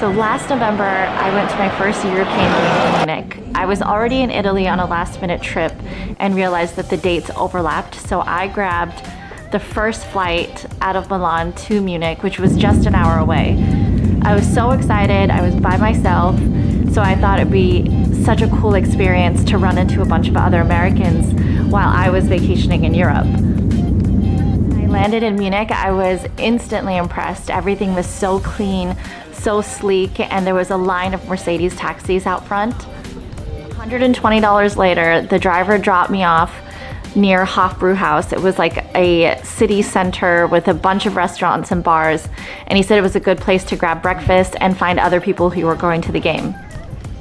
So last November, I went to my first European game in Munich. I was already in Italy on a last-minute trip and realized that the dates overlapped, so I grabbed the first flight out of Milan to Munich, which was just an hour away. I was so excited. I was by myself, so I thought it'd be such a cool experience to run into a bunch of other Americans while I was vacationing in Europe. I landed in Munich. I was instantly impressed. Everything was so clean, so sleek, and there was a line of Mercedes taxis out front. $120 later, the driver dropped me off near Hofbrauhaus. It was like a city center with a bunch of restaurants and bars, and he said it was a good place to grab breakfast and find other people who were going to the game.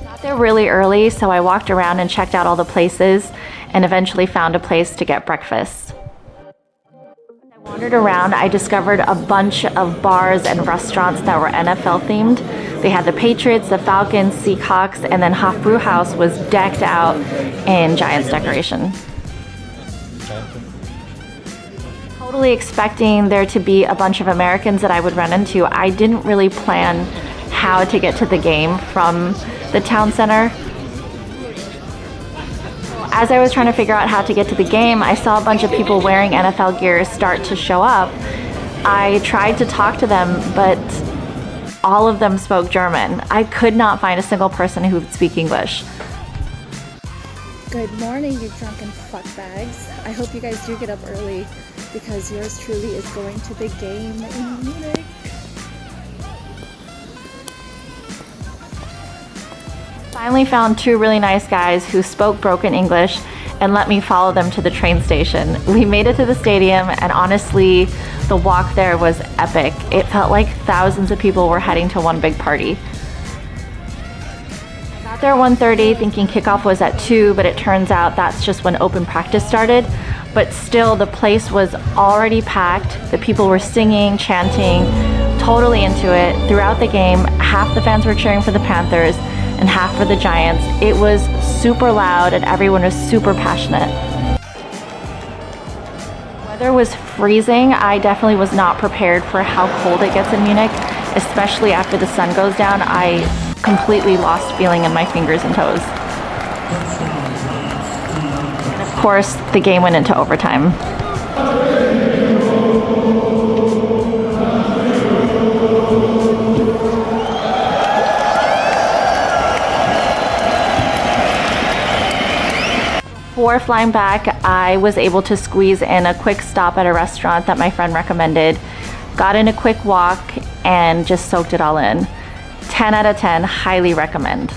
I got there really early, so I walked around and checked out all the places and eventually found a place to get breakfast. I wandered around. I discovered a bunch of bars and restaurants that were NFL themed. They had the Patriots, the Falcons, Seahawks, and then Hofbrauhaus was decked out in Giants decoration. Totally expecting there to be a bunch of Americans that I would run into. I didn't really plan how to get to the game from the town center. As I was trying to figure out how to get to the game, I saw a bunch of people wearing NFL gear start to show up. I tried to talk to them, but all of them spoke German. I could not find a single person who would speak English. Good morning, you drunken fuckbags. I hope you guys do get up early because yours truly is going to the game in Munich. Finally found two really nice guys who spoke broken English and let me follow them to the train station. We made it to the stadium, and honestly, the walk there was epic. It felt like thousands of people were heading to one big party. I got there at 1:30 thinking kickoff was at 2, but it turns out that's just when open practice started. But still, the place was already packed. The people were singing, chanting, totally into it. Throughout the game, half the fans were cheering for the Panthers and half for the Giants. It was super loud and everyone was super passionate. The weather was freezing. I definitely was not prepared for how cold it gets in Munich, especially after the sun goes down. I completely lost feeling in my fingers and toes. And of course, the game went into overtime. Before flying back, I was able to squeeze in a quick stop at a restaurant that my friend recommended, got in a quick walk, and just soaked it all in. 10 out of 10, highly recommend.